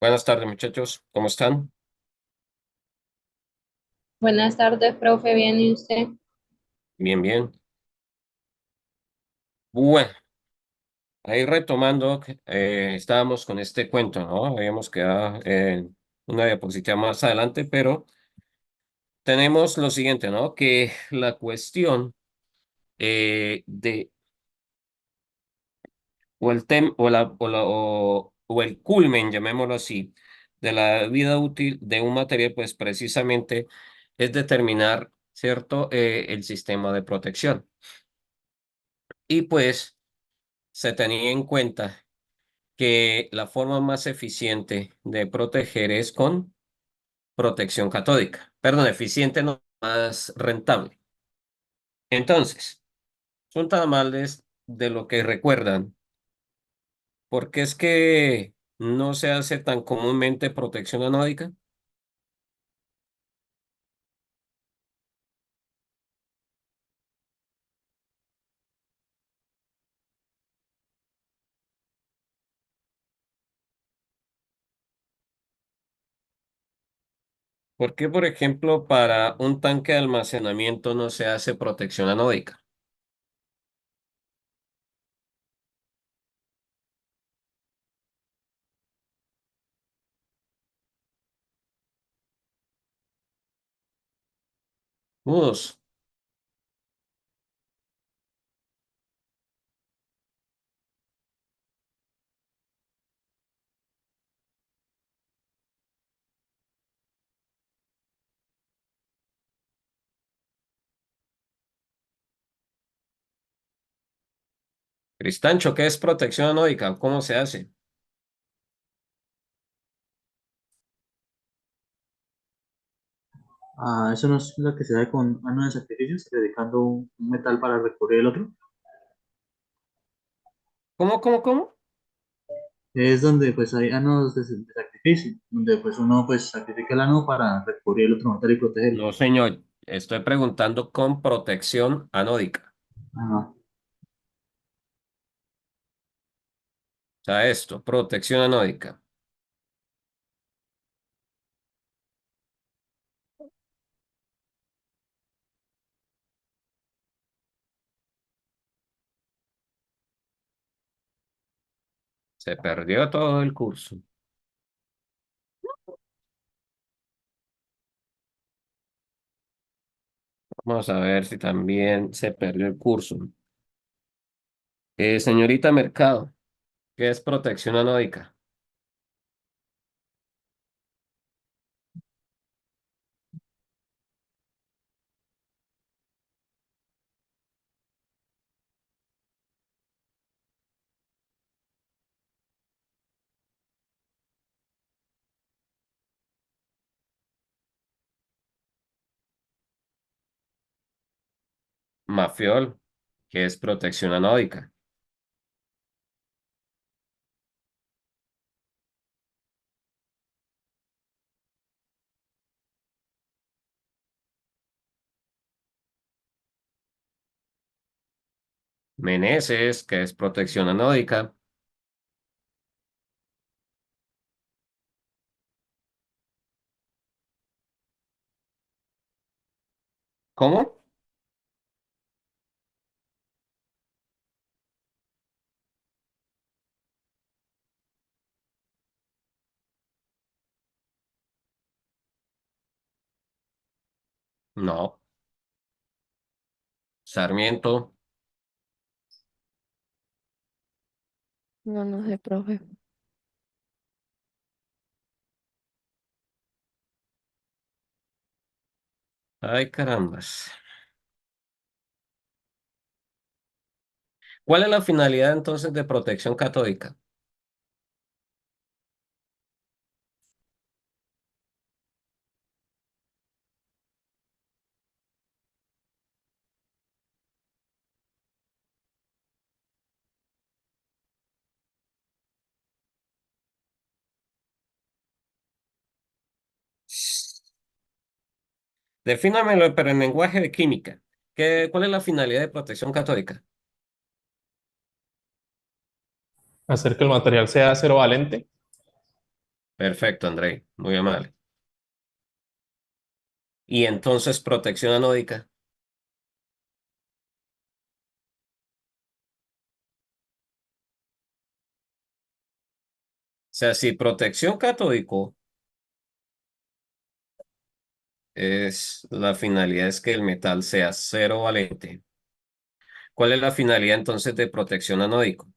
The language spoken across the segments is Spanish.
Buenas tardes, muchachos. ¿Cómo están? Buenas tardes, profe, bien, ¿y usted? Bien, bien. Bueno, ahí retomando, estábamos con este cuento, ¿no? Habíamos quedado en una diapositiva más adelante, pero tenemos lo siguiente, ¿no? Que la cuestión o el o el culmen, llamémoslo así, de la vida útil de un material, pues precisamente es determinar, ¿cierto? El sistema de protección. Y pues se tenía en cuenta que la forma más eficiente de proteger es con protección catódica. Perdón, eficiente no, más rentable. Entonces, son tan amables de lo que recuerdan, porque es que no se hace tan comúnmente protección anódica. ¿Por qué, por ejemplo, para un tanque de almacenamiento no se hace protección anódica? Mudos. Cristancho, ¿qué es protección anódica? ¿Cómo se hace? Ah, eso no es lo que se da con mano de sacrificios, dedicando un metal para recubrir el otro. ¿Cómo? Es donde pues hay anos de sacrificio, donde pues uno pues sacrifica el ano para recubrir el otro metal y protegerlo. No, señor. Estoy preguntando con protección anódica. Ajá. O sea, esto, protección anódica. Se perdió todo el curso. Vamos a ver si también se perdió el curso. Señorita Mercado, ¿qué es protección anódica? Mafiol, ¿qué es protección anódica? Meneses, ¿qué es protección anódica? ¿Cómo? No. Sarmiento. No, no sé, profe. Ay, carambas. ¿Cuál es la finalidad entonces de protección catódica? Defínamelo, pero en lenguaje de química. ¿Cuál es la finalidad de protección catódica? Hacer que el material sea cero valente. Perfecto, André. Muy amable. Y entonces, protección anódica. O sea, si protección catódico es la finalidad es que el metal sea cero valente. ¿Cuál es la finalidad entonces de protección anódico?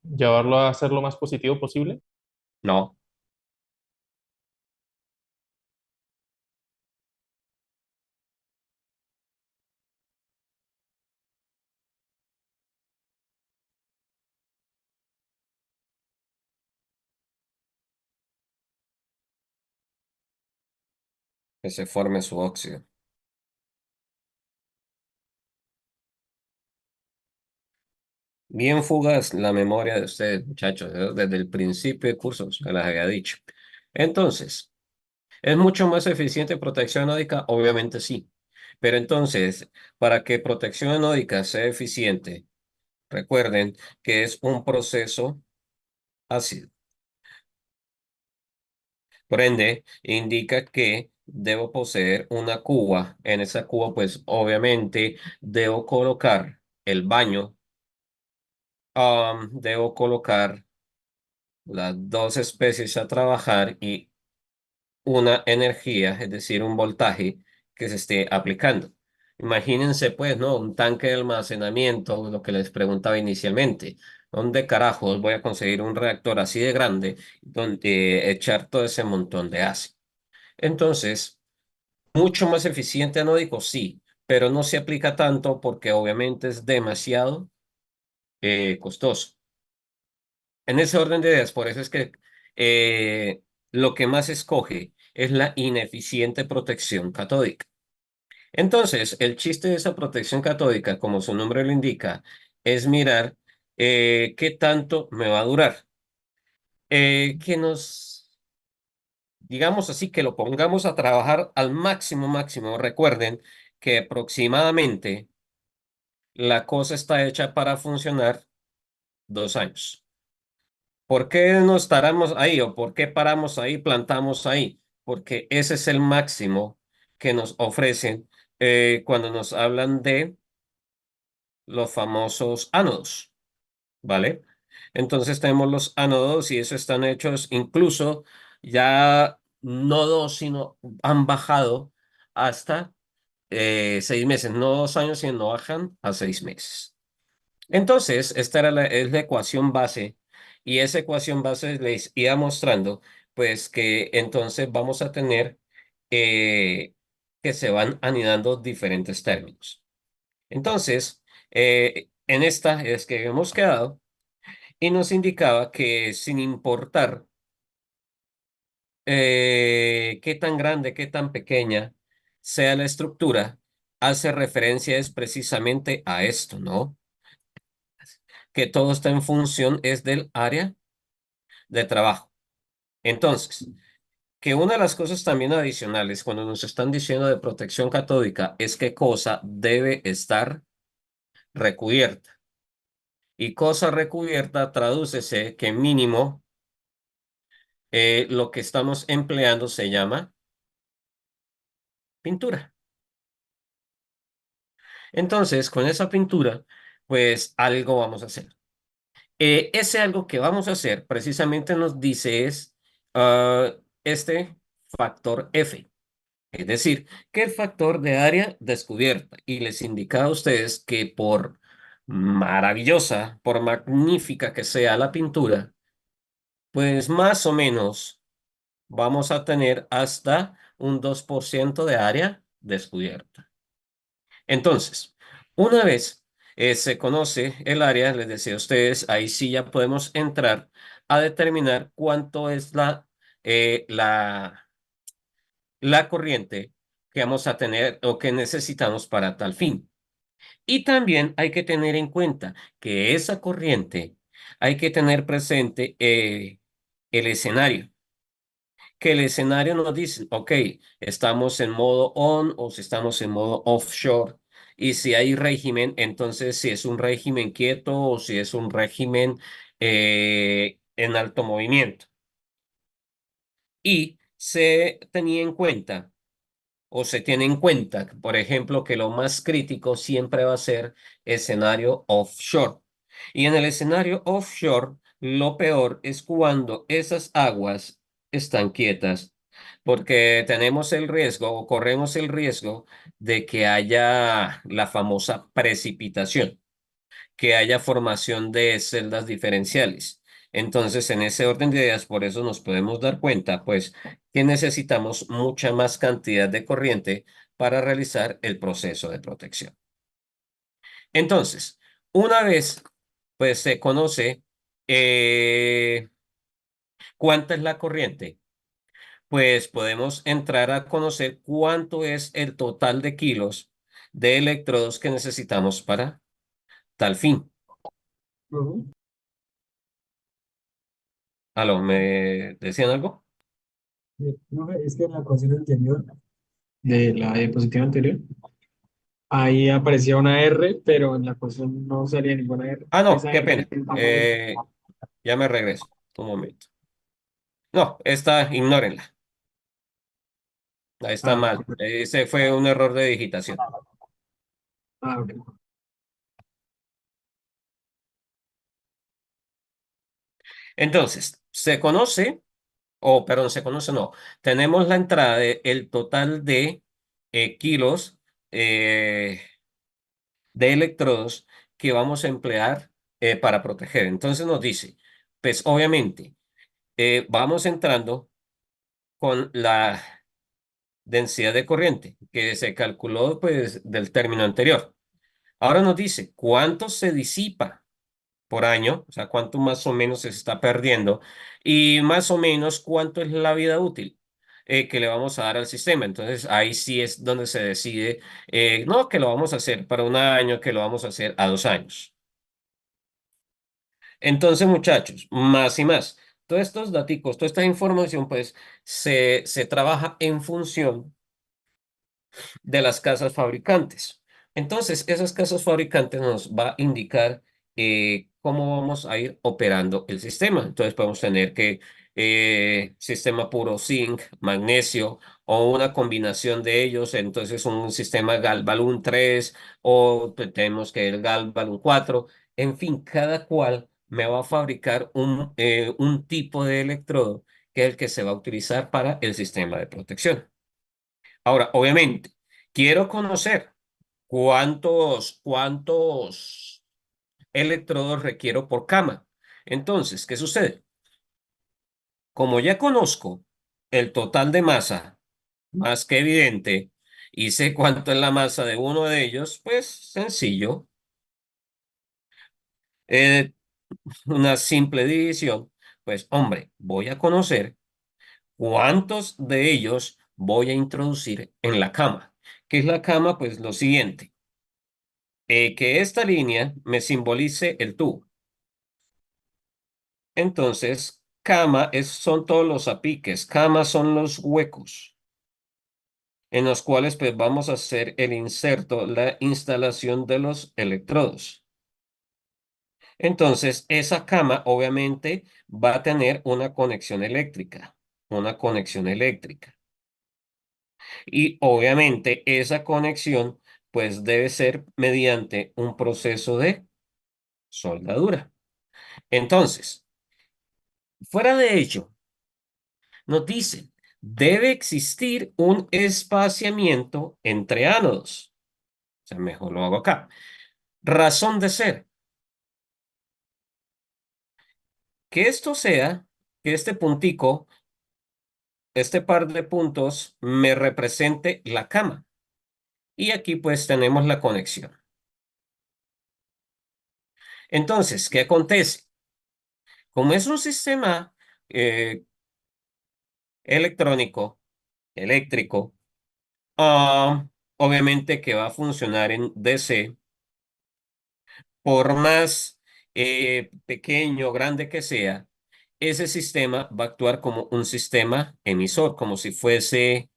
Llevarlo a ser lo más positivo posible. No, que se forme su óxido. Bien fugaz la memoria de ustedes, muchachos, desde el principio de curso, se las había dicho. Entonces, ¿es mucho más eficiente protección anódica? Obviamente sí. Pero entonces, para que protección anódica sea eficiente, recuerden que es un proceso ácido. Por ende, indica que debo poseer una cuba. En esa cuba, pues obviamente debo colocar el baño. Debo colocar las dos especies a trabajar y una energía, es decir, un voltaje que se esté aplicando. Imagínense, pues, ¿no? Un tanque de almacenamiento, lo que les preguntaba inicialmente. ¿Dónde carajos voy a conseguir un reactor así de grande donde echar todo ese montón de ácido? Entonces, mucho más eficiente anódico, sí, pero no se aplica tanto porque obviamente es demasiado costoso. En ese orden de ideas, por eso es que lo que más escoge es la ineficiente protección catódica. Entonces, el chiste de esa protección catódica, como su nombre lo indica, es mirar qué tanto me va a durar. Que nos, digamos así, que lo pongamos a trabajar al máximo, máximo. Recuerden que aproximadamente la cosa está hecha para funcionar 2 años. ¿Por qué nos paramos ahí o por qué paramos ahí, plantamos ahí? Porque ese es el máximo que nos ofrecen cuando nos hablan de los famosos ánodos, ¿vale? Entonces tenemos los ánodos y esos están hechos incluso ya no dos, sino han bajado hasta 6 meses, no 2 años, sino bajan a 6 meses. Entonces, esta es la ecuación base y esa ecuación base les iba mostrando, pues que entonces vamos a tener eh, que se van anidando diferentes términos. Entonces, en esta es que hemos quedado y nos indicaba que sin importar qué tan grande, qué tan pequeña sea la estructura, hace referencia es precisamente a esto, ¿no? Que todo está en función es del área de trabajo. Entonces, que una de las cosas también adicionales cuando nos están diciendo de protección catódica es qué cosa debe estar recubierta. Y cosa recubierta tradúcese que mínimo lo que estamos empleando se llama pintura. Entonces, con esa pintura, pues algo vamos a hacer. Ese algo que vamos a hacer precisamente nos dice es este factor F. Es decir, que el factor de área descubierta y les indica a ustedes que por maravillosa, por magnífica que sea la pintura, pues más o menos vamos a tener hasta un 2% de área descubierta. Entonces, una vez se conoce el área, les decía a ustedes, ahí sí ya podemos entrar a determinar cuánto es la corriente que vamos a tener o que necesitamos para tal fin. Y también hay que tener en cuenta que esa corriente hay que tener presente el escenario, que el escenario nos dice, ok, estamos en modo on o si estamos en modo offshore. Y si hay régimen, entonces si es un régimen quieto o si es un régimen en alto movimiento. Y se tenía en cuenta, o se tiene en cuenta, por ejemplo, que lo más crítico siempre va a ser escenario offshore. Y en el escenario offshore, lo peor es cuando esas aguas están quietas, porque tenemos el riesgo o corremos el riesgo de que haya la famosa precipitación, que haya formación de celdas diferenciales. Entonces, en ese orden de ideas, por eso nos podemos dar cuenta, pues, que necesitamos mucha más cantidad de corriente para realizar el proceso de protección. Entonces, una vez, pues, se conoce cuánta es la corriente, pues podemos entrar a conocer cuánto es el total de kilos de electrodos que necesitamos para tal fin. Ujú. ¿Aló, me decían algo? No, es que en la ecuación anterior, de la diapositiva anterior, ahí aparecía una R, pero en la ecuación no salía ninguna R. Ah, no, Esa qué R. pena. Ya me regreso. Un momento. No, esta, ignórenla. Ahí está Ah, mal. Ese fue un error de digitación. ok. Entonces, se conoce, o perdón, se conoce, no. Tenemos la entrada de el total de kilos eh, de electrodos que vamos a emplear para proteger. Entonces nos dice, pues obviamente, vamos entrando con la densidad de corriente que se calculó pues del término anterior. Ahora nos dice cuánto se disipa por año, o sea, cuánto más o menos se está perdiendo y más o menos cuánto es la vida útil que le vamos a dar al sistema. Entonces ahí sí es donde se decide, no, que lo vamos a hacer para un año, que lo vamos a hacer a 2 años. Entonces, muchachos, más y más. Todos estos daticos, toda esta información, pues se trabaja en función de las casas fabricantes. Entonces, esas casas fabricantes nos va a indicar cómo vamos a ir operando el sistema. Entonces, podemos tener que sistema puro zinc, magnesio o una combinación de ellos. Entonces, un sistema Galvalume 3 o tenemos que el Galvalume 4. En fin, cada cual me va a fabricar un tipo de electrodo que es el que se va a utilizar para el sistema de protección. Ahora, obviamente, quiero conocer cuántos electrodos requiero por cama. Entonces, ¿qué sucede? Como ya conozco el total de masa, más que evidente, y sé cuánto es la masa de uno de ellos, pues sencillo. Eh, una simple división, pues hombre, voy a conocer cuántos de ellos voy a introducir en la cama. ¿Qué es la cama? Pues lo siguiente. Que esta línea me simbolice el tubo. Entonces, son todos los apiques, cama son los huecos en los cuales pues vamos a hacer el inserto, la instalación de los electrodos. Entonces, esa cama obviamente va a tener una conexión eléctrica, una conexión eléctrica. Y obviamente esa conexión pues debe ser mediante un proceso de soldadura. Entonces, fuera de ello, nos dicen, debe existir un espaciamiento entre ánodos. O sea, mejor lo hago acá. Razón de ser. Que esto sea, que este puntico, este par de puntos, me represente la cama. Y aquí pues tenemos la conexión. Entonces, ¿qué acontece? Como es un sistema eh, electrónico, eléctrico, ah, obviamente que va a funcionar en DC. Por más pequeño o grande que sea, ese sistema va a actuar como un sistema emisor, como si fuese,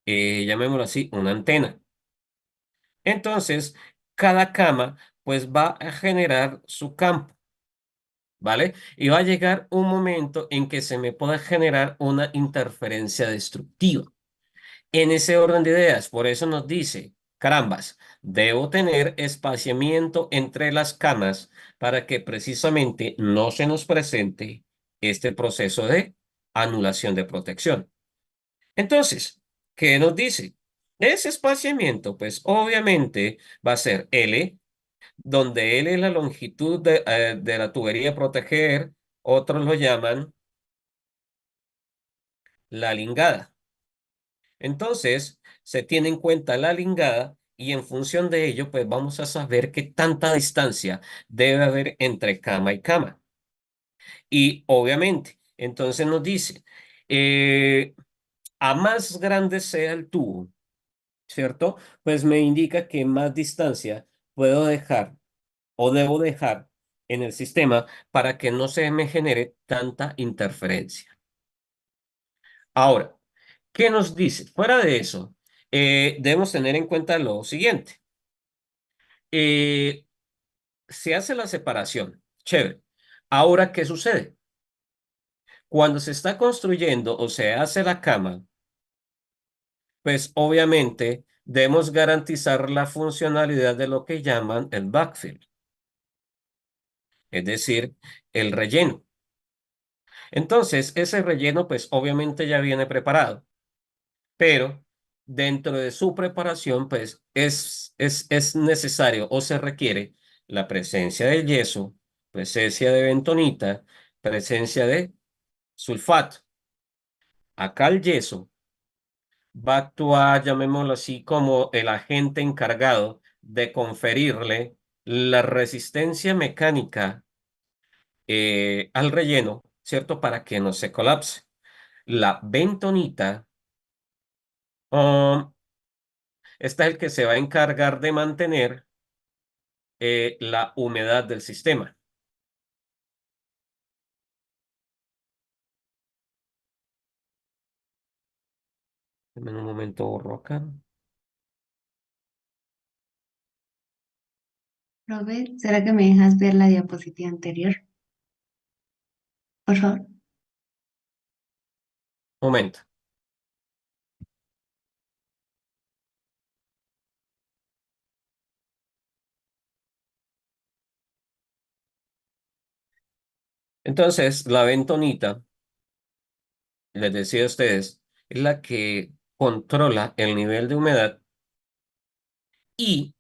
llamémoslo así, una antena. Entonces, cada cama pues va a generar su campo, ¿vale? Y va a llegar un momento en que se me pueda generar una interferencia destructiva. En ese orden de ideas, por eso nos dice, carambas, debo tener espaciamiento entre las camas para que precisamente no se nos presente este proceso de anulación de protección. Entonces, ¿qué nos dice? Ese espaciamiento, pues obviamente va a ser L, donde L es la longitud de la tubería a proteger, otros lo llaman la lingada. Entonces, se tiene en cuenta la lingada y en función de ello, pues vamos a saber qué tanta distancia debe haber entre cama y cama. Y obviamente, entonces nos dice, eh, a más grande sea el tubo, ¿cierto? Pues me indica que más distancia puedo dejar o debo dejar en el sistema para que no se me genere tanta interferencia. Ahora, ¿qué nos dice? Fuera de eso, debemos tener en cuenta lo siguiente. Eh, Se hace la separación. Chévere. Ahora, ¿qué sucede? Cuando se está construyendo o se hace la cama, pues obviamente debemos garantizar la funcionalidad de lo que llaman el backfill, es decir, el relleno. Entonces, ese relleno, pues obviamente ya viene preparado, pero dentro de su preparación, pues es necesario o se requiere la presencia del yeso, presencia de bentonita, presencia de sulfato. Acá el yeso va a actuar, llamémoslo así, como el agente encargado de conferirle la resistencia mecánica al relleno, ¿cierto? Para que no se colapse. La bentonita, um, esta es el que se va a encargar de mantener la humedad del sistema. Dame un momento, borro acá. Profe, ¿será que me dejas ver la diapositiva anterior? Por favor. Momento. Entonces, la bentonita, les decía a ustedes, es la que controla el nivel de humedad y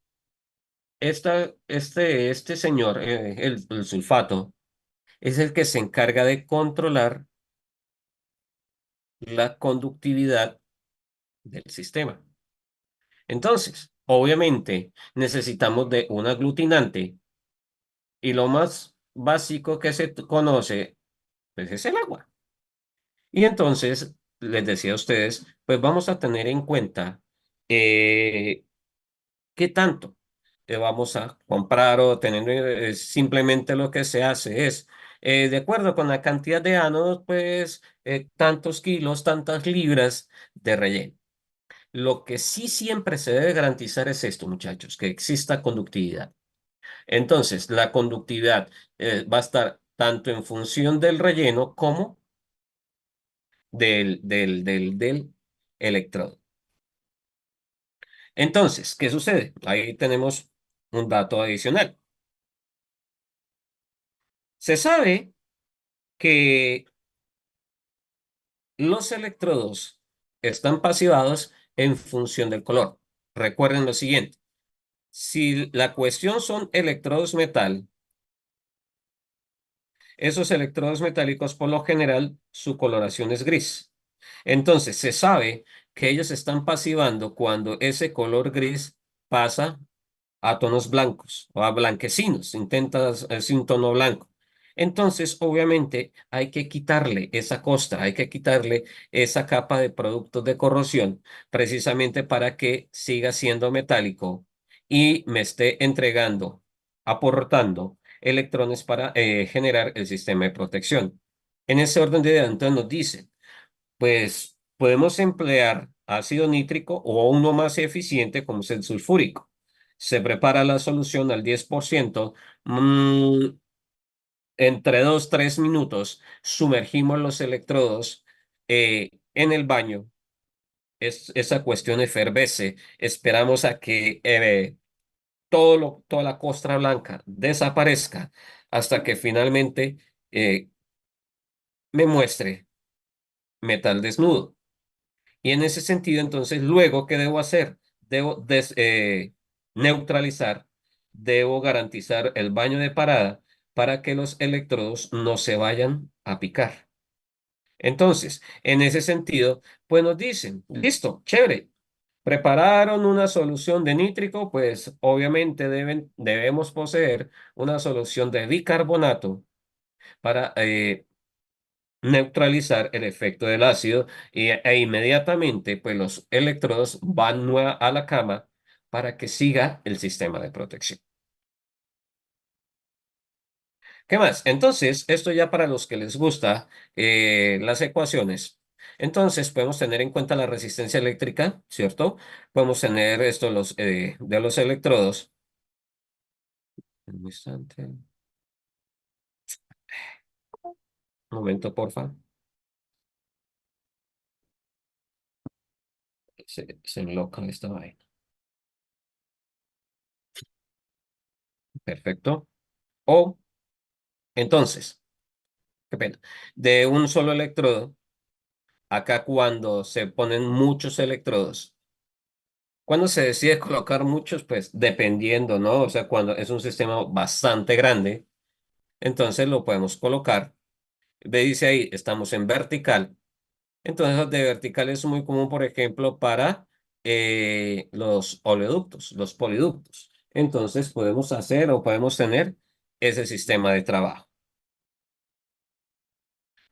este señor, el sulfato, es el que se encarga de controlar la conductividad del sistema. Entonces, obviamente, necesitamos de un aglutinante y lo más básico que se conoce, pues, es el agua. Y entonces, les decía a ustedes, pues vamos a tener en cuenta eh, qué tanto vamos a comprar o tener, simplemente lo que se hace es, de acuerdo con la cantidad de ánodos, pues tantos kilos, tantas libras de relleno. Lo que sí siempre se debe garantizar es esto, muchachos, que exista conductividad. Entonces, la conductividad va a estar tanto en función del relleno como del electrodo. Entonces, ¿qué sucede? Ahí tenemos un dato adicional. Se sabe que los electrodos están pasivados en función del color. Recuerden lo siguiente. Si la cuestión son electrodos metal, esos electrodos metálicos por lo general su coloración es gris. Entonces se sabe que ellos están pasivando cuando ese color gris pasa a tonos blancos o a blanquecinos, intentas es un tono blanco. Entonces, obviamente, hay que quitarle esa costra, hay que quitarle esa capa de productos de corrosión, precisamente para que siga siendo metálico y me esté entregando, aportando electrones para generar el sistema de protección. En ese orden de ideas, entonces nos dice, pues podemos emplear ácido nítrico o uno más eficiente como es el sulfúrico. Se prepara la solución al 10%. entre 2, 3 minutos, sumergimos los electrodos en el baño. Esa cuestión efervesce. Esperamos a que toda la costra blanca desaparezca hasta que finalmente eh, me muestre metal desnudo. Y en ese sentido, entonces, luego, ¿qué debo hacer? Debo neutralizar, debo garantizar el baño de parada para que los electrodos no se vayan a picar. Entonces, en ese sentido, pues nos dicen, listo, chévere, prepararon una solución de nítrico, pues obviamente debemos poseer una solución de bicarbonato para neutralizar el efecto del ácido e inmediatamente pues los electrodos van a la cama para que siga el sistema de protección. ¿Qué más? Entonces, esto ya para los que les gusta las ecuaciones. Entonces, podemos tener en cuenta la resistencia eléctrica, ¿cierto? Podemos tener esto de los electrodos. Un instante. Un momento, porfa. Se enloca esta vaina. Perfecto. O, entonces, qué pena. De un solo electrodo, acá cuando se ponen muchos electrodos, cuando se decide colocar muchos, pues dependiendo, ¿no? O sea, cuando es un sistema bastante grande, entonces lo podemos colocar. Ve, dice ahí, estamos en vertical. Entonces, los de vertical es muy común, por ejemplo, para los oleoductos, los poliductos. Entonces, podemos hacer o podemos tener ese sistema de trabajo.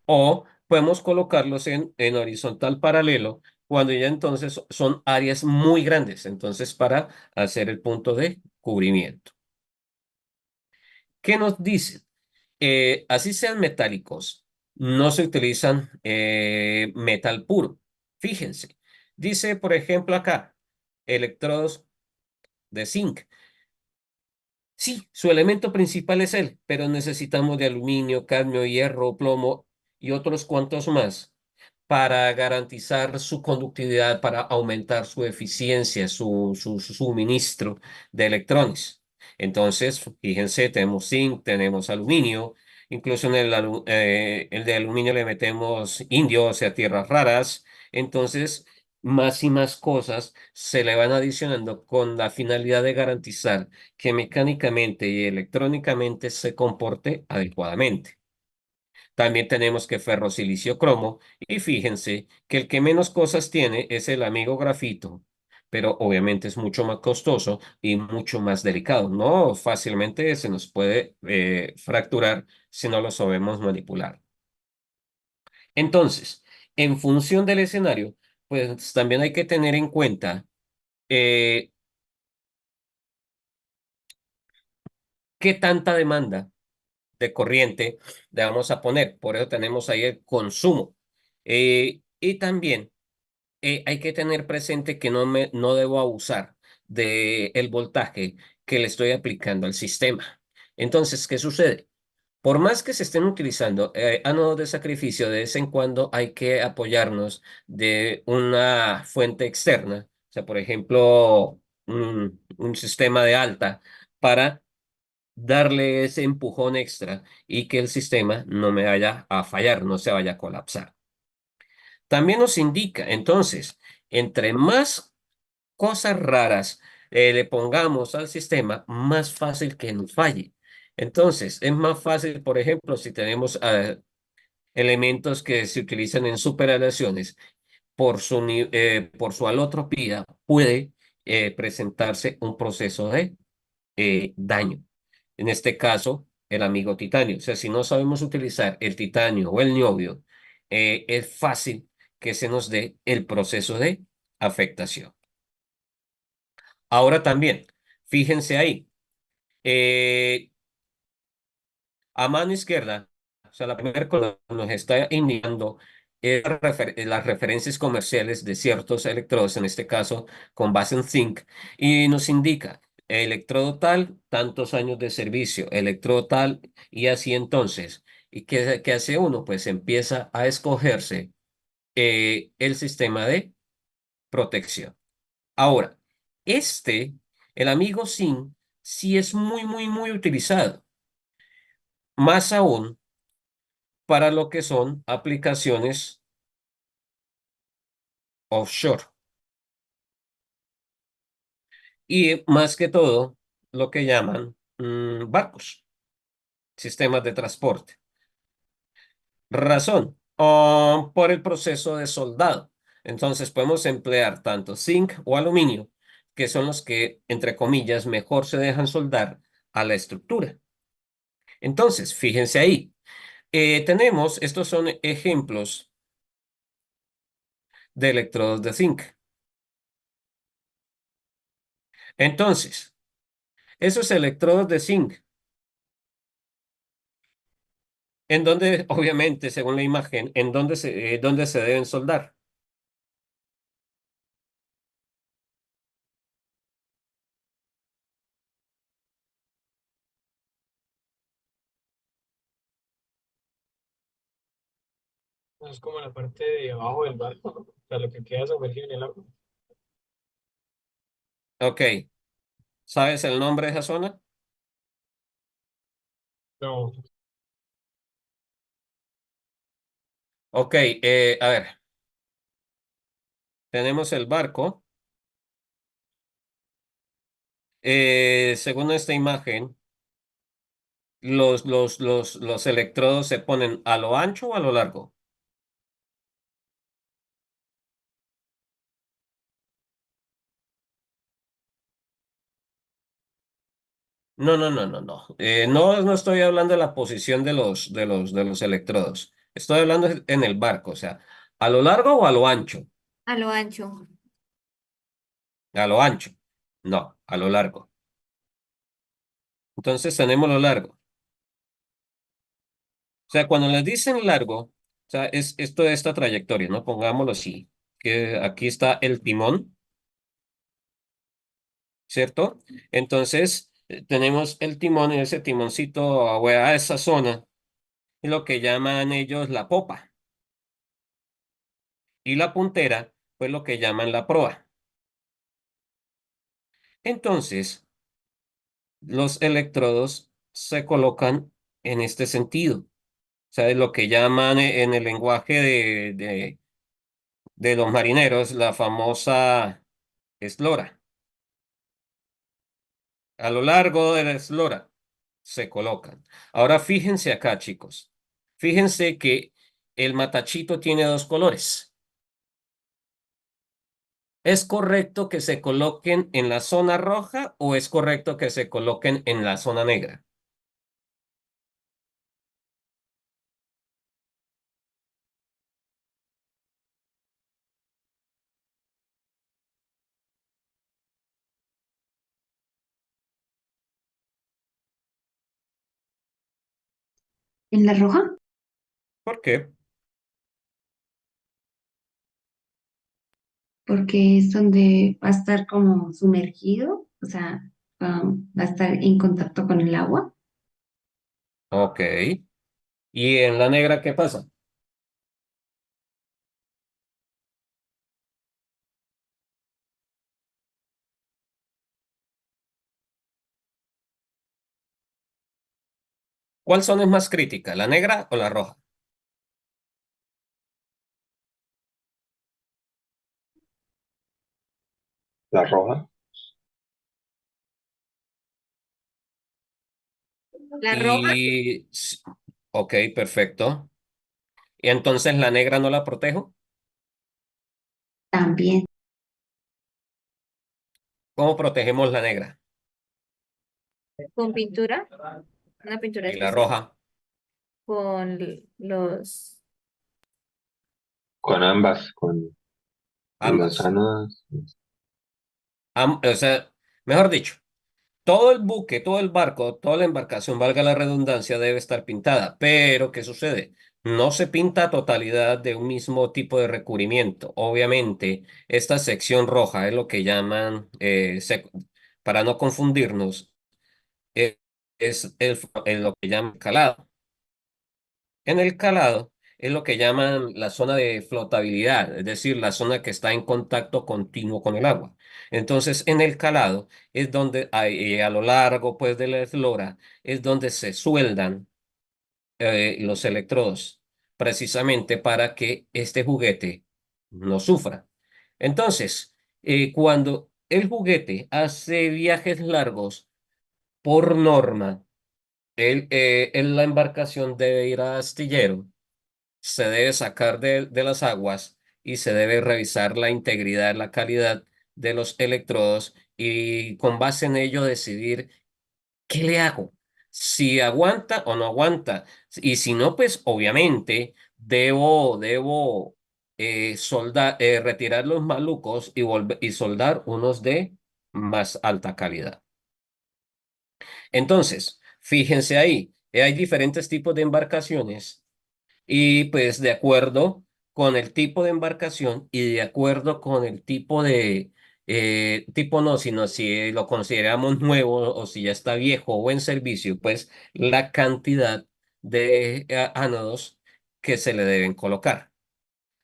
O podemos colocarlos en horizontal paralelo cuando ya entonces son áreas muy grandes, entonces para hacer el punto de cubrimiento. ¿Qué nos dicen? Así sean metálicos, no se utilizan metal puro. Fíjense, dice por ejemplo acá, electrodos de zinc. Sí, su elemento principal es él, pero necesitamos de aluminio, cadmio, hierro, plomo y otros cuantos más para garantizar su conductividad, para aumentar su eficiencia, su suministro de electrones. Entonces, fíjense, tenemos zinc, tenemos aluminio, incluso en el de aluminio le metemos indio, o sea, tierras raras. Entonces, más y más cosas se le van adicionando con la finalidad de garantizar que mecánicamente y electrónicamente se comporte adecuadamente. También tenemos que ferrosilicio cromo y fíjense que el que menos cosas tiene es el amigo grafito, pero obviamente es mucho más costoso y mucho más delicado. No fácilmente se nos puede fracturar si no lo sabemos manipular. Entonces, en función del escenario, pues también hay que tener en cuenta eh, qué tanta demanda de corriente le vamos a poner. Por eso tenemos ahí el consumo. Y también hay que tener presente que no debo abusar del voltaje que le estoy aplicando al sistema. Entonces, ¿qué sucede? Por más que se estén utilizando ánodos de sacrificio, de vez en cuando hay que apoyarnos de una fuente externa, o sea, por ejemplo, un sistema de alta para darle ese empujón extra y que el sistema no me vaya a fallar, no se vaya a colapsar. También nos indica, entonces, entre más cosas raras le pongamos al sistema, más fácil que nos falle. Entonces, es más fácil, por ejemplo, si tenemos elementos que se utilizan en superaleaciones, por su alotropía, puede presentarse un proceso de daño. En este caso, el amigo titanio. O sea, si no sabemos utilizar el titanio o el niobio, es fácil que se nos dé el proceso de afectación. Ahora también, fíjense ahí, eh, a mano izquierda, o sea, la primera columna nos está indicando las referencias comerciales de ciertos electrodos, en este caso con base en zinc, y nos indica electrodo tal, tantos años de servicio, electrodo tal, y así entonces. ¿Y qué hace uno? Pues empieza a escogerse el sistema de protección. Ahora, este, el amigo SIM, sí es muy utilizado, más aún para lo que son aplicaciones offshore. Y más que todo, lo que llaman barcos, sistemas de transporte. Razón, por el proceso de soldado. Entonces podemos emplear tanto zinc o aluminio, que son los que, entre comillas, mejor se dejan soldar a la estructura. Entonces, fíjense ahí. Estos son ejemplos de electrodos de zinc. Entonces, esos electrodos de zinc, en donde, obviamente, según la imagen, dónde se deben soldar. Es como la parte de abajo del barco, ¿no? O sea, lo que queda sumergido en el agua. Ok, ¿sabes el nombre de esa zona? No, Ok, a ver, tenemos el barco. Según esta imagen, los electrodos se ponen a lo ancho o a lo largo. No. No estoy hablando de la posición de los electrodos. Estoy hablando en el barco, o sea, ¿a lo largo o a lo ancho? A lo ancho. A lo ancho. No, a lo largo. Entonces tenemos lo largo. O sea, cuando les dicen largo, o sea, es toda esta trayectoria, ¿no? Pongámoslo así, que aquí está el timón, ¿cierto? Entonces, tenemos el timón y ese timoncito a esa zona, es lo que llaman ellos la popa. Y la puntera, pues lo que llaman la proa. Entonces, los electrodos se colocan en este sentido. O sea, es lo que llaman en el lenguaje de los marineros la famosa eslora. A lo largo de la eslora se colocan. Ahora fíjense acá, chicos. Fíjense que el matachito tiene dos colores. ¿Es correcto que se coloquen en la zona roja o es correcto que se coloquen en la zona negra? ¿En la roja? ¿Por qué? Porque es donde va a estar como sumergido, o sea, va a estar en contacto con el agua. Ok. ¿Y en la negra qué pasa? ¿Cuál zona es más crítica, la negra o la roja? La roja. La roja Y, ok, perfecto. ¿Y entonces la negra no la protejo? También. ¿Cómo protegemos la negra? con pintura, una pintura ¿Y la especial, roja? con los, Con ambas, con los Ambas. sanos. O sea, mejor dicho, todo el buque, todo el barco, toda la embarcación, valga la redundancia, debe estar pintada. Pero, ¿qué sucede? No se pinta a totalidad de un mismo tipo de recubrimiento. Obviamente, esta sección roja es lo que llaman para no confundirnos, e- es lo que llaman calado. En el calado es lo que llaman la zona de flotabilidad, es decir, la zona que está en contacto continuo con el agua. Entonces, en el calado es donde a lo largo pues de la eslora es donde se sueldan los electrodos, precisamente para que este juguete no sufra. Entonces, cuando el juguete hace viajes largos, por norma, en la embarcación debe ir a astillero, se debe sacar de las aguas y se debe revisar la integridad, la calidad de los electrodos y con base en ello decidir qué le hago, si aguanta o no aguanta. Y si no, pues obviamente debo retirar los malucos y soldar unos de más alta calidad. Entonces, fíjense ahí, hay diferentes tipos de embarcaciones y pues de acuerdo con el tipo de embarcación y de acuerdo con el tipo no, sino si lo consideramos nuevo o si ya está viejo o en servicio, pues la cantidad de ánodos que se le deben colocar.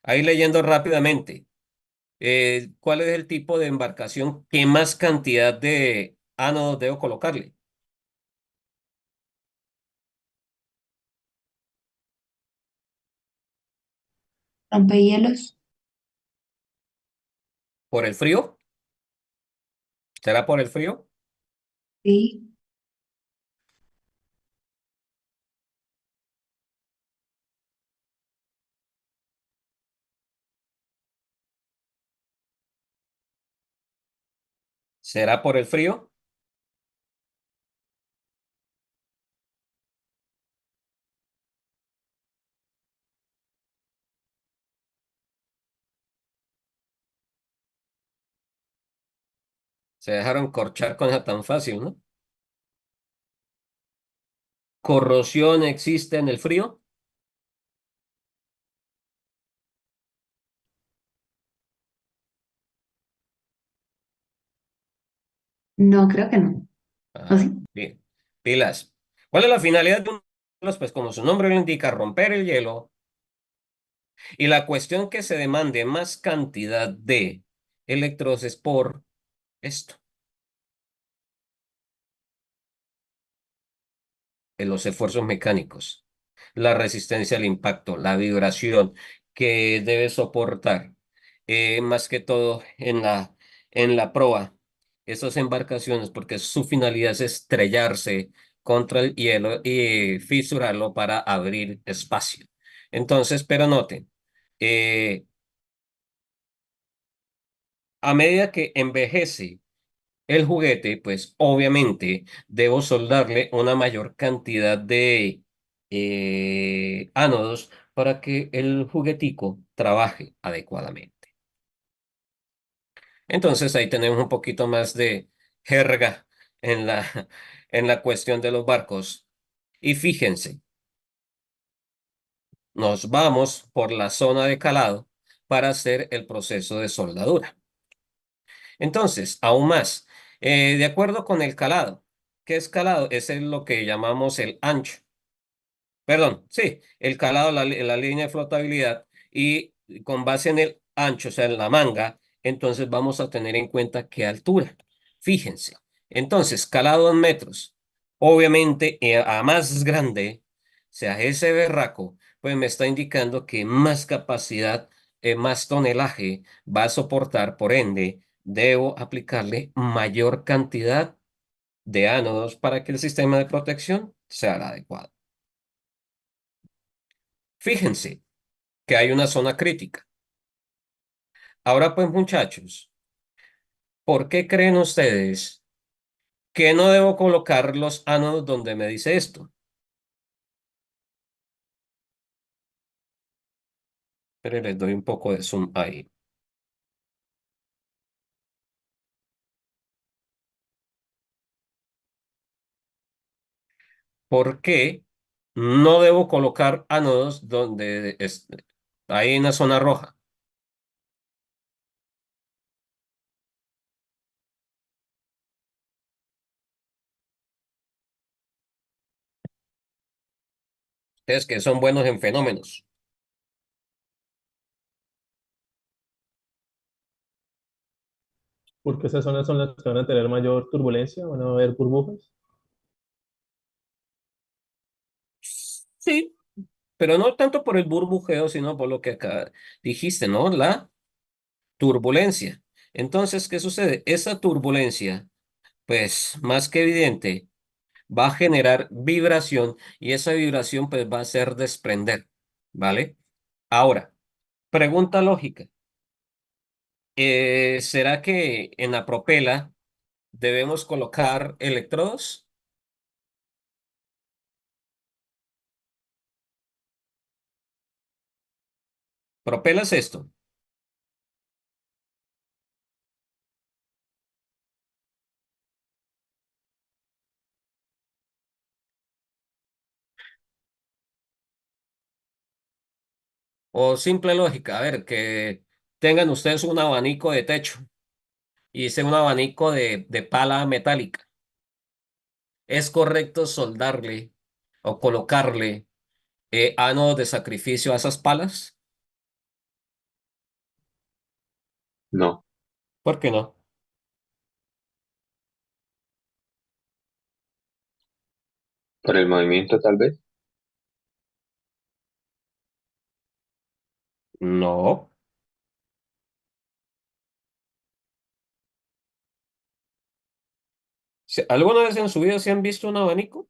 Ahí leyendo rápidamente, ¿cuál es el tipo de embarcación que más cantidad de ánodos debo colocarle? Rompehielos, ¿Por el frío? ¿Será por el frío? sí. ¿Será por el frío? Se dejaron corchar con esa tan fácil, ¿no? ¿Corrosión existe en el frío? No, creo que no. ¿O Ah, sí? bien. Pilas. ¿Cuál es la finalidad de un hielo? Pues como su nombre lo indica, romper el hielo. Y la cuestión que se demande más cantidad de electrones es por esto, en los esfuerzos mecánicos, la resistencia al impacto, la vibración que debe soportar, más que todo en la proa, esas embarcaciones, porque su finalidad es estrellarse contra el hielo y fisurarlo para abrir espacio. Entonces, pero noten, eh, a medida que envejece el juguete, pues obviamente debo soldarle una mayor cantidad de ánodos para que el juguetico trabaje adecuadamente. Entonces ahí tenemos un poquito más de jerga en en la cuestión de los barcos. Y fíjense, nos vamos por la zona de calado para hacer el proceso de soldadura. Entonces, aún más, de acuerdo con el calado, ¿qué es calado? Es lo que llamamos el ancho. Perdón, sí, el calado, la línea de flotabilidad y con base en el ancho, o sea, en la manga, entonces vamos a tener en cuenta qué altura. Fíjense, entonces, calado en metros. Obviamente, a más grande, o sea, ese berraco, pues me está indicando que más capacidad, más tonelaje va a soportar, por ende, debo aplicarle mayor cantidad de ánodos para que el sistema de protección sea el adecuado. Fíjense que hay una zona crítica. Ahora pues, muchachos, ¿por qué creen ustedes que no debo colocar los ánodos donde me dice esto? Pero les doy un poco de zoom ahí. ¿Por qué no debo colocar ánodos donde hay una zona roja? Entonces, que son buenos en fenómenos. Porque esas zonas son las que van a tener mayor turbulencia, van a haber burbujas. Sí, pero no tanto por el burbujeo, sino por lo que acá dijiste, ¿no? La turbulencia. Entonces, ¿qué sucede? Esa turbulencia, pues, más que evidente, va a generar vibración y esa vibración, pues, va a hacer desprender, ¿vale? Ahora, pregunta lógica. ¿Será que en la propela debemos colocar electrodos? Propela es esto. O simple lógica, a ver, que tengan ustedes un abanico de techo y sea un abanico de pala metálica. ¿Es correcto soldarle o colocarle ánodos de sacrificio a esas palas? No. ¿Por qué no? Por el movimiento, tal vez. No. ¿Alguna vez en su vida se han visto un abanico?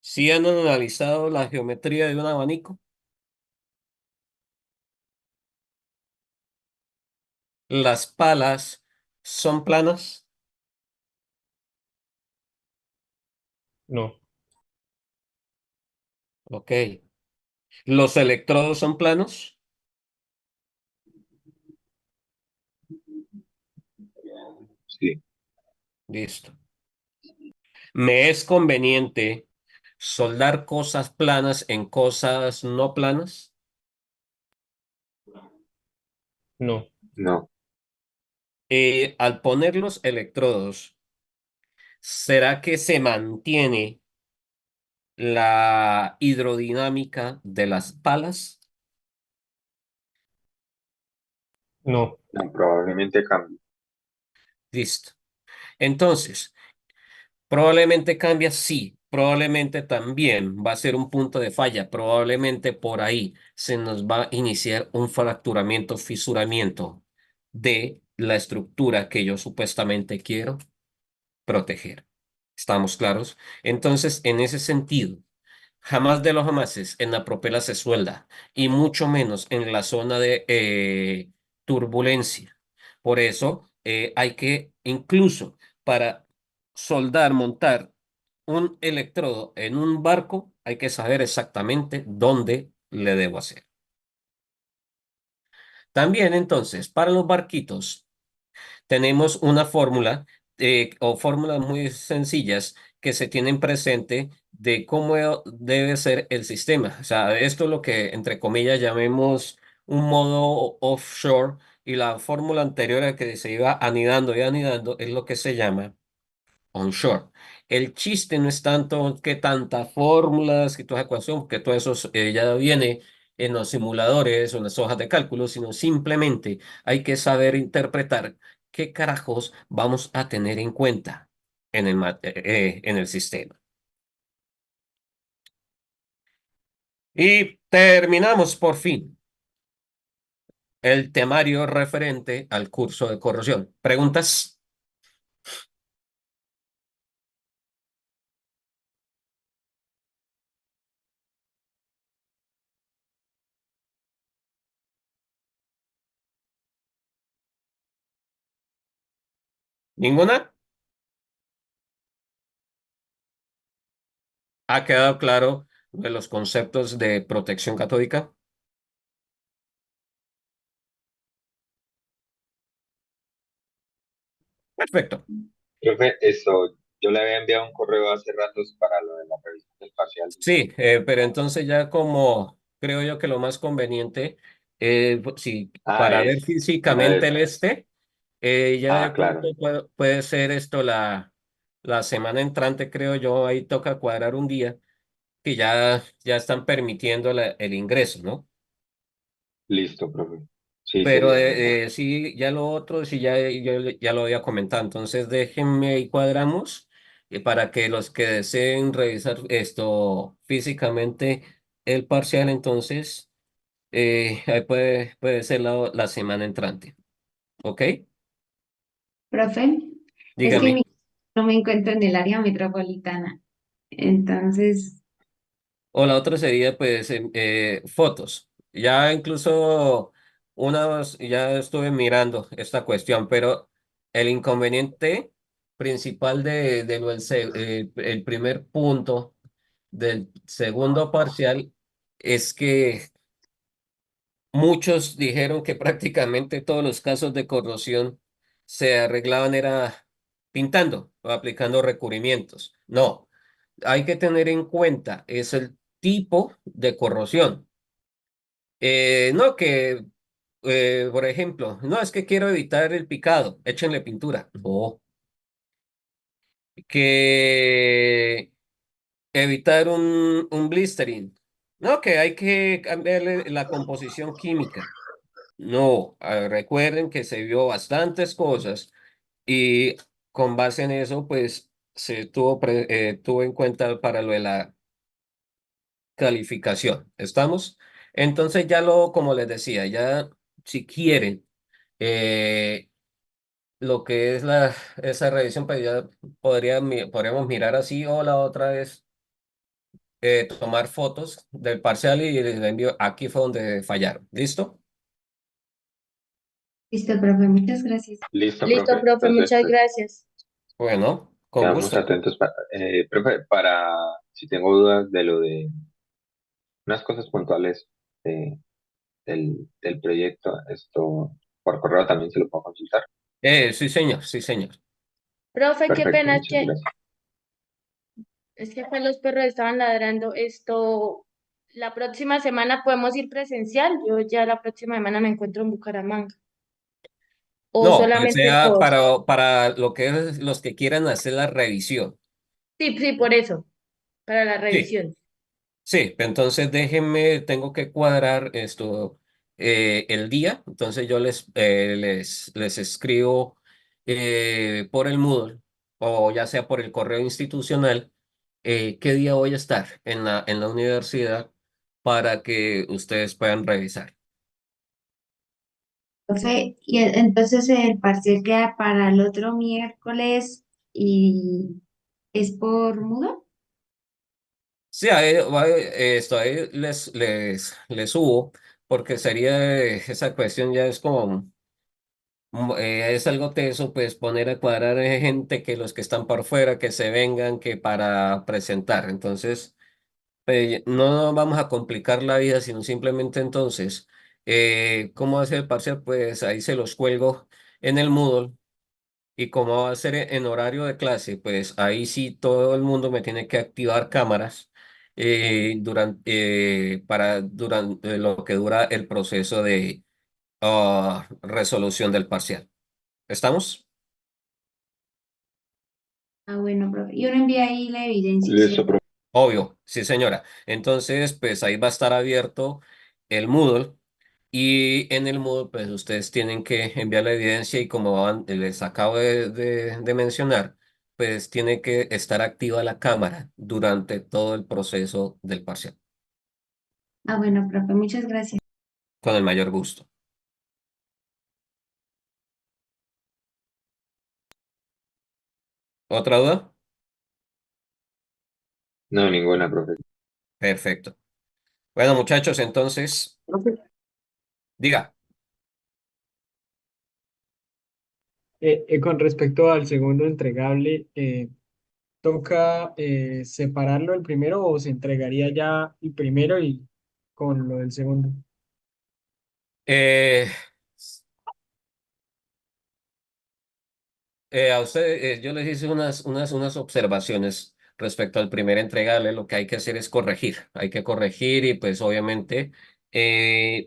¿Sí han analizado la geometría de un abanico? ¿Las palas son planas? No, Ok. ¿Los electrodos son planos? Sí. Listo. ¿Me es conveniente soldar cosas planas en cosas no planas? no, No. Al poner los electrodos, ¿será que se mantiene la hidrodinámica de las palas? no, No, probablemente cambie. Listo. Entonces, probablemente cambia, sí. Probablemente también va a ser un punto de falla. Probablemente por ahí se nos va a iniciar un fracturamiento, fisuramiento de la estructura que yo supuestamente quiero proteger. ¿Estamos claros? Entonces, en ese sentido, jamás de los jamases en la propela se suelda y mucho menos en la zona de turbulencia. Por eso hay que, incluso para soldar, montar un electrodo en un barco, hay que saber exactamente dónde le debo hacer. También entonces, para los barquitos, tenemos una fórmula o fórmulas muy sencillas que se tienen presente de cómo debe ser el sistema. O sea, esto es lo que, entre comillas, llamemos un modo offshore y la fórmula anterior a que se iba anidando y anidando es lo que se llama onshore. El chiste no es tanto que tantas fórmulas, que toda ecuación, que todo eso ya viene en los simuladores o en las hojas de cálculo, sino simplemente hay que saber interpretar qué carajos vamos a tener en cuenta en el sistema. Y terminamos por fin el temario referente al curso de corrosión. ¿Preguntas? ¿Ninguna? ¿Ha quedado claro de los conceptos de protección catódica? Perfecto. Profe, eso, yo le había enviado un correo hace ratos para lo de la revisión del parcial. Sí, pero entonces ya como creo yo que lo más conveniente, sí, Ah, para ver es una físicamente de... el ya de Ah, pronto claro. puede ser esto la semana entrante, creo yo, ahí toca cuadrar un día que ya están permitiendo el ingreso, ¿no? Listo, profe. Sí, Pero sería mejor. sí, ya lo otro, sí, ya lo había comentado. Entonces déjenme y cuadramos para que los que deseen revisar esto físicamente el parcial, entonces ahí puede ser la semana entrante. ¿Ok? Profe, es que Dígame. no me encuentro en el área metropolitana. Entonces, O la otra sería, pues, fotos. Ya incluso ya estuve mirando esta cuestión, pero el inconveniente principal de lo el primer punto del segundo parcial es que muchos dijeron que prácticamente todos los casos de corrosión se arreglaban era pintando o aplicando recubrimientos. No, hay que tener en cuenta es el tipo de corrosión. No que, por ejemplo, no es que quiero evitar el picado, échenle pintura. No, que evitar un blistering. No, que hay que cambiarle la composición química. No, recuerden que se vio bastantes cosas y con base en eso, pues se tuvo en cuenta para lo de la calificación. ¿Estamos? Entonces como les decía, ya si quieren eh, lo que es esa revisión, pues ya podríamos mirar así o la otra es tomar fotos del parcial y les envío. Aquí fue donde fallaron. ¿Listo? listo, profe, muchas gracias. Listo, Listo, profe. profe, Entonces, muchas pues, gracias. Bueno, con quedamos gusto. atentos. Profe, para si tengo dudas de lo de unas cosas puntuales de- del proyecto, esto por correo también se lo puedo consultar. Sí, señor, sí, señor. Profe, qué Perfecto, pena, muchas gracias. es que acá los perros estaban ladrando. La próxima semana podemos ir presencial. Yo ya la próxima semana me encuentro en Bucaramanga. O No, pues solamente sea por... para lo que es los que quieran hacer la revisión. Sí, sí, por eso, para la Sí, revisión. sí, entonces déjenme, tengo que cuadrar esto el día, entonces yo les escribo por el Moodle o ya sea por el correo institucional qué día voy a estar en la universidad para que ustedes puedan revisar. Profe, y entonces el parcial queda para el otro miércoles y es por mudo. Sí, ahí les subo, porque sería esa cuestión ya es como, es algo teso, pues poner a cuadrar gente que los que están por fuera, que se vengan, que para presentar. Entonces, no vamos a complicar la vida, sino simplemente entonces, ¿cómo hacer el parcial? Pues ahí se los cuelgo en el Moodle. Y como va a ser en horario de clase, pues ahí sí todo el mundo me tiene que activar cámaras durante lo que dura el proceso de resolución del parcial. ¿Estamos? Ah, bueno, profe. Y uno envía ahí la evidencia, Listo, ¿cierto? profe. Obvio, sí señora. Entonces, pues ahí va a estar abierto el Moodle y en el Moodle, pues ustedes tienen que enviar la evidencia y como les acabo de mencionar, pues tiene que estar activa la cámara durante todo el proceso del parcial, Ah, bueno, profe, muchas gracias. con el mayor gusto. ¿Otra duda? No, ninguna, profe. Perfecto. Bueno, muchachos, entonces, Profe, diga. con respecto al segundo entregable, ¿toca separarlo el primero o se entregaría ya el primero y con lo del segundo? Eh, a usted, yo les hice unas observaciones respecto al primer entregable. Lo que hay que hacer es corregir. Hay que corregir y pues obviamente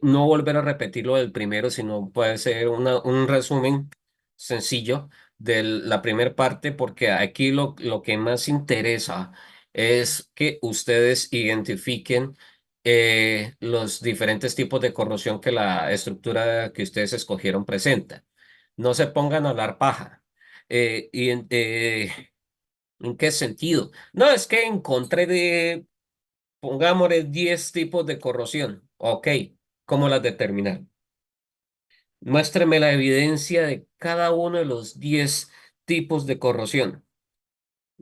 no volver a repetir lo del primero, sino puede ser un resumen sencillo de la primera parte, porque aquí lo que más interesa es que ustedes identifiquen los diferentes tipos de corrosión que la estructura que ustedes escogieron presenta. No se pongan a hablar paja. ¿En qué sentido? No, es que encontré pongámosle 10 tipos de corrosión. Ok, ¿cómo las determinar? Muéstreme la evidencia de cada uno de los 10 tipos de corrosión.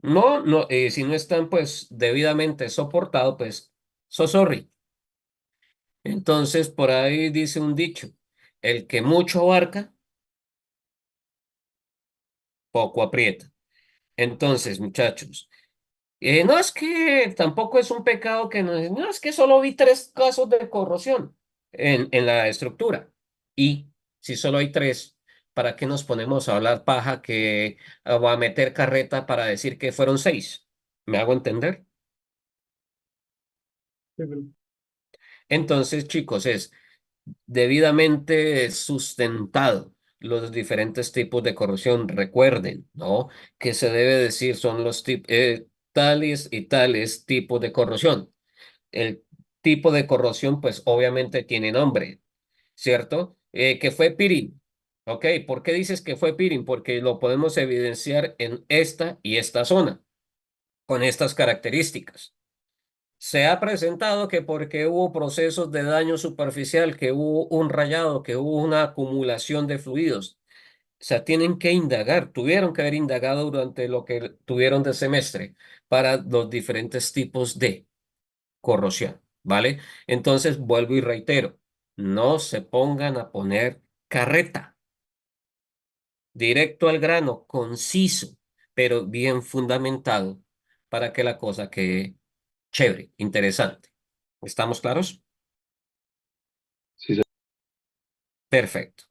No, no, si no están pues debidamente soportados, pues so sorry. Entonces, por ahí dice un dicho, el que mucho abarca, poco aprieta. Entonces, muchachos, no es que tampoco es un pecado que no es que solo vi 3 casos de corrosión en la estructura. Y si solo hay 3, ¿para qué nos ponemos a hablar paja que va a meter carreta para decir que fueron 6? ¿Me hago entender? Sí, pero Entonces, chicos, es debidamente sustentado los diferentes tipos de corrosión. Recuerden, ¿no? Que se debe decir son los tales y tales tipos de corrosión. El tipo de corrosión, pues obviamente tiene nombre, ¿cierto? Que fue pirín. Ok, ¿por qué dices que fue pirín? Porque lo podemos evidenciar en esta y esta zona, con estas características. Se ha presentado que porque hubo procesos de daño superficial, que hubo un rayado, que hubo una acumulación de fluidos. O sea, tienen que indagar, tuvieron que haber indagado durante lo que tuvieron de semestre para los diferentes tipos de corrosión, ¿vale? Entonces, vuelvo y reitero, no se pongan a poner carreta, directo al grano, conciso, pero bien fundamentado para que la cosa quede chévere, interesante. ¿Estamos claros? Sí, sí. Perfecto.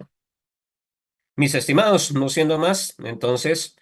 Mis estimados, no siendo más, entonces,